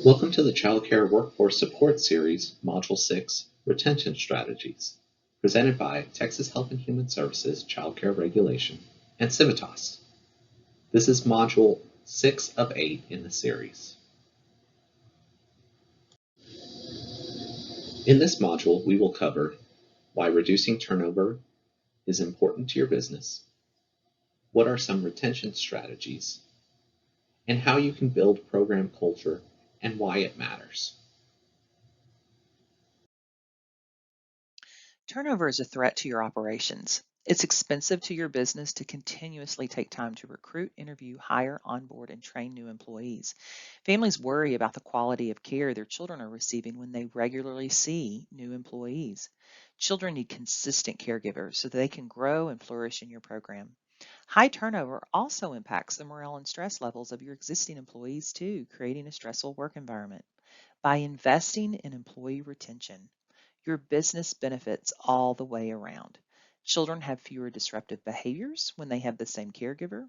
Welcome to the Childcare Workforce Support Series, Module 6, Retention Strategies, presented by Texas Health and Human Services Childcare Regulation and Civitas. This is Module 6 of 8 in the series. In this module, we will cover why reducing turnover is important to your business, what are some retention strategies, and how you can build program culture and why it matters. Turnover is a threat to your operations. It's expensive to your business to continuously take time to recruit, interview, hire, onboard, and train new employees. Families worry about the quality of care their children are receiving when they regularly see new employees. Children need consistent caregivers so that they can grow and flourish in your program. High turnover also impacts the morale and stress levels of your existing employees too, creating a stressful work environment. By investing in employee retention, your business benefits all the way around. Children have fewer disruptive behaviors when they have the same caregiver.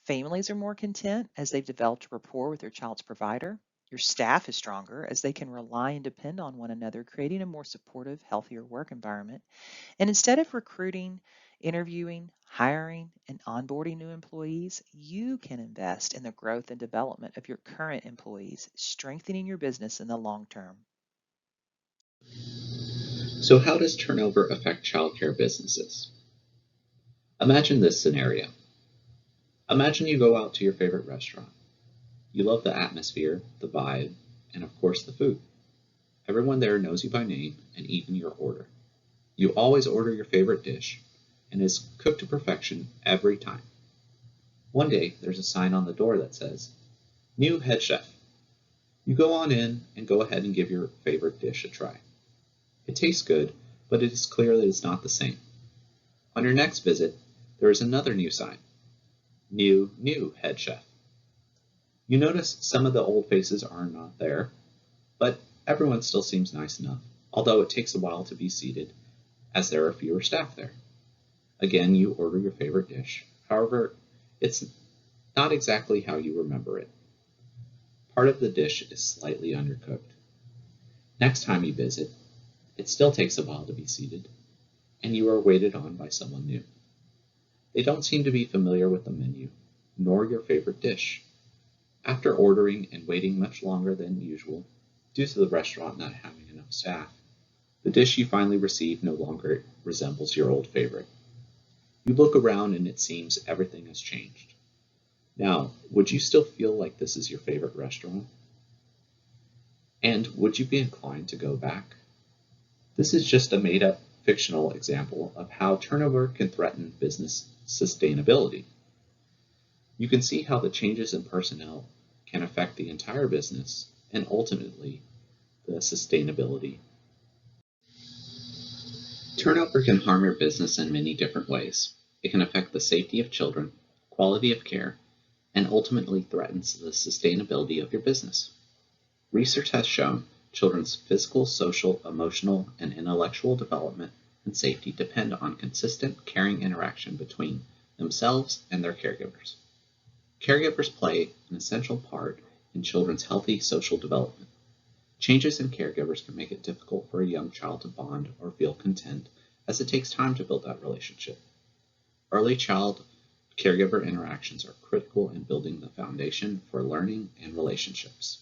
Families are more content as they've developed rapport with their child's provider. Your staff is stronger as they can rely and depend on one another, creating a more supportive, healthier work environment. And instead of recruiting, interviewing, hiring, and onboarding new employees, you can invest in the growth and development of your current employees, strengthening your business in the long term. So how does turnover affect childcare businesses? Imagine this scenario. Imagine you go out to your favorite restaurant. You love the atmosphere, the vibe, and of course the food. Everyone there knows you by name and even your order. You always order your favorite dish, and it's cooked to perfection every time. One day, there's a sign on the door that says, "New head chef." You go on in and go ahead and give your favorite dish a try. It tastes good, but it is clear that it's not the same. On your next visit, there is another new sign. New head chef. You notice some of the old faces are not there, but everyone still seems nice enough, although it takes a while to be seated as there are fewer staff there. Again, you order your favorite dish. However, it's not exactly how you remember it. Part of the dish is slightly undercooked. Next time you visit, it still takes a while to be seated, and you are waited on by someone new. They don't seem to be familiar with the menu, nor your favorite dish. After ordering and waiting much longer than usual, due to the restaurant not having enough staff, the dish you finally receive no longer resembles your old favorite. You look around and it seems everything has changed. Now, would you still feel like this is your favorite restaurant? And would you be inclined to go back? This is just a made-up fictional example of how turnover can threaten business sustainability. You can see how the changes in personnel can affect the entire business and ultimately the sustainability. Turnover can harm your business in many different ways. It can affect the safety of children, quality of care, and ultimately threatens the sustainability of your business. Research has shown children's physical, social, emotional, and intellectual development and safety depend on consistent, caring interaction between themselves and their caregivers. Caregivers play an essential part in children's healthy social development. Changes in caregivers can make it difficult for a young child to bond or feel content, as it takes time to build that relationship. Early child caregiver interactions are critical in building the foundation for learning and relationships.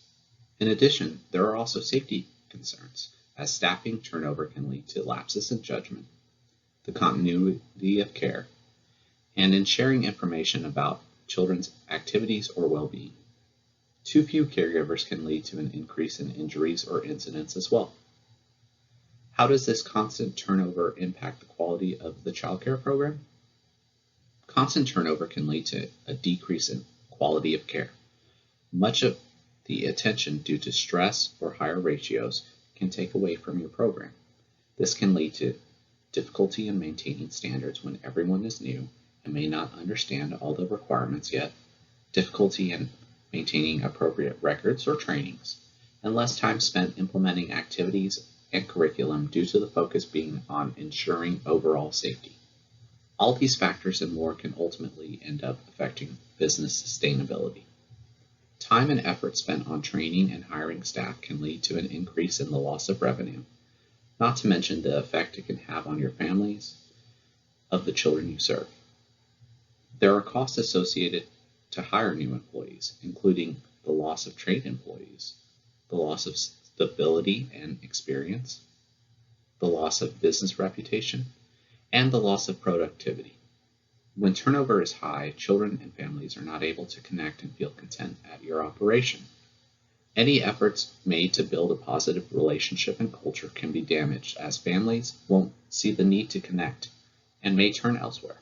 In addition, there are also safety concerns, as staffing turnover can lead to lapses in judgment, the continuity of care, and in sharing information about children's activities or well-being. Too few caregivers can lead to an increase in injuries or incidents as well. How does this constant turnover impact the quality of the childcare program? Constant turnover can lead to a decrease in quality of care. Much of the attention due to stress or higher ratios can take away from your program. This can lead to difficulty in maintaining standards when everyone is new and may not understand all the requirements yet, difficulty in maintaining appropriate records or trainings, and less time spent implementing activities and curriculum due to the focus being on ensuring overall safety. All these factors and more can ultimately end up affecting business sustainability. Time and effort spent on training and hiring staff can lead to an increase in the loss of revenue, not to mention the effect it can have on your families of the children you serve. There are costs associated to hire new employees, including the loss of trained employees, the loss of stability and experience, the loss of business reputation, and the loss of productivity. When turnover is high, children and families are not able to connect and feel content at your operation. Any efforts made to build a positive relationship and culture can be damaged, as families won't see the need to connect and may turn elsewhere.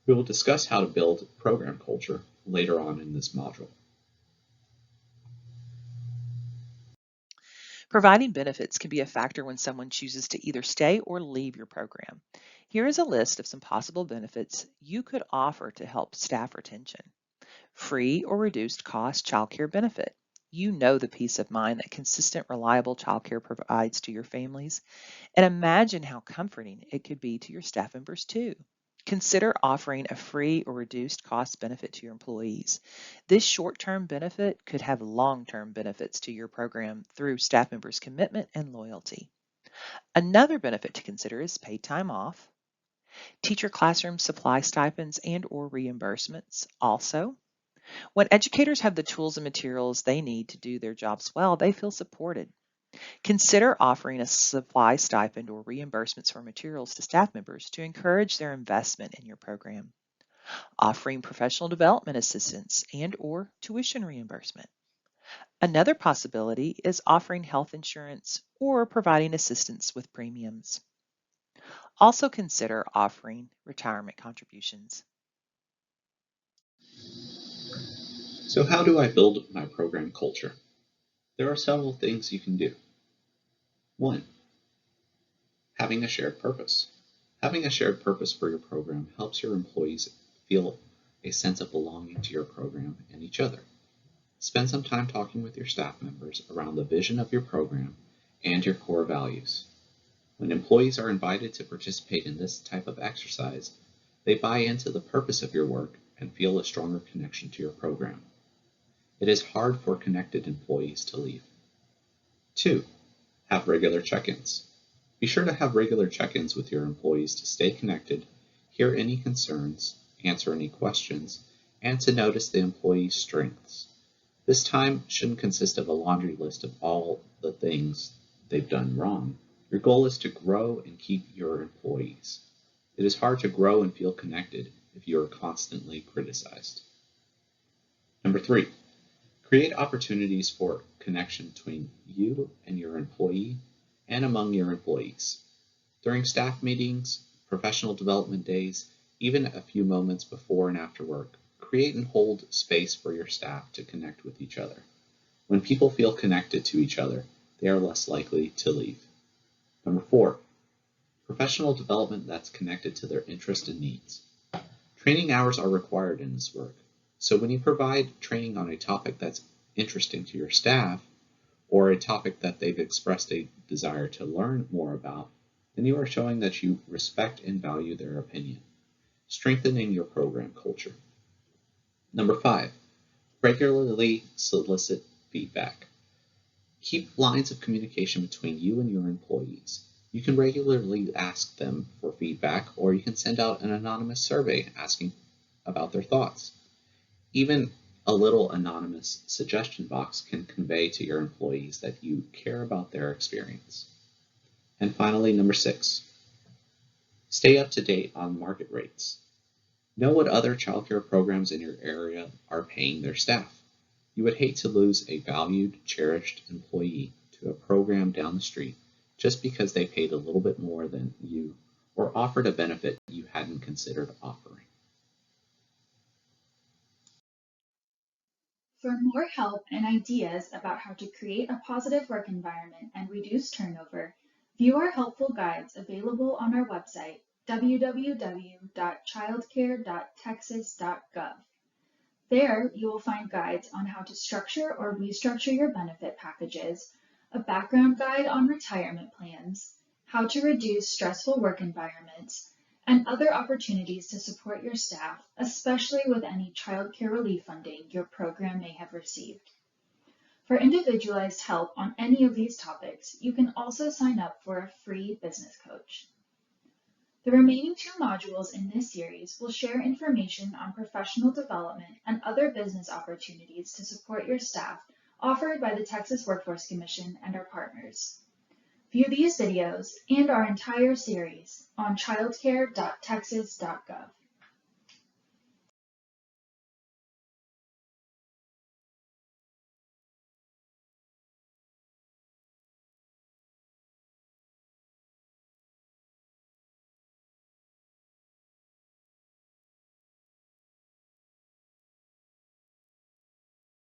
We will discuss how to build program culture later on in this module. Providing benefits can be a factor when someone chooses to either stay or leave your program. Here is a list of some possible benefits you could offer to help staff retention. Free or reduced cost childcare benefit. You know the peace of mind that consistent, reliable childcare provides to your families, and imagine how comforting it could be to your staff members too. Consider offering a free or reduced cost benefit to your employees. This short-term benefit could have long-term benefits to your program through staff members' commitment and loyalty. Another benefit to consider is paid time off, teacher classroom supply stipends and or reimbursements. Also, when educators have the tools and materials they need to do their jobs well, they feel supported. Consider offering a supply stipend or reimbursements for materials to staff members to encourage their investment in your program. Offering professional development assistance and or tuition reimbursement. Another possibility is offering health insurance or providing assistance with premiums. Also consider offering retirement contributions. So how do I build my program culture? There are several things you can do. 1. Having a shared purpose. Having a shared purpose for your program helps your employees feel a sense of belonging to your program and each other. Spend some time talking with your staff members around the vision of your program and your core values. When employees are invited to participate in this type of exercise, they buy into the purpose of your work and feel a stronger connection to your program. It is hard for connected employees to leave. 2. Have regular check-ins. Be sure to have regular check-ins with your employees to stay connected, hear any concerns, answer any questions, and to notice the employees' strengths. This time shouldn't consist of a laundry list of all the things they've done wrong. Your goal is to grow and keep your employees. It is hard to grow and feel connected if you are constantly criticized. Number 3, create opportunities for connection between you and your employee and among your employees. During staff meetings, professional development days, even a few moments before and after work, create and hold space for your staff to connect with each other. When people feel connected to each other, they are less likely to leave. Number 4, professional development that's connected to their interests and needs. Training hours are required in this work, so when you provide training on a topic that's interesting to your staff, or a topic that they've expressed a desire to learn more about, then you are showing that you respect and value their opinion, strengthening your program culture. Number 5, regularly solicit feedback. Keep lines of communication between you and your employees. You can regularly ask them for feedback, or you can send out an anonymous survey asking about their thoughts. Even a little anonymous suggestion box can convey to your employees that you care about their experience. And finally, number 6, stay up to date on market rates. Know what other childcare programs in your area are paying their staff. You would hate to lose a valued, cherished employee to a program down the street just because they paid a little bit more than you or offered a benefit you hadn't considered offering. For more help and ideas about how to create a positive work environment and reduce turnover, view our helpful guides available on our website, www.childcare.texas.gov. There, you will find guides on how to structure or restructure your benefit packages, a background guide on retirement plans, how to reduce stressful work environments, and other opportunities to support your staff, especially with any child care relief funding your program may have received. For individualized help on any of these topics, you can also sign up for a free business coach. The remaining 2 modules in this series will share information on professional development and other business opportunities to support your staff offered by the Texas Workforce Commission and our partners. View these videos and our entire series on childcare.texas.gov.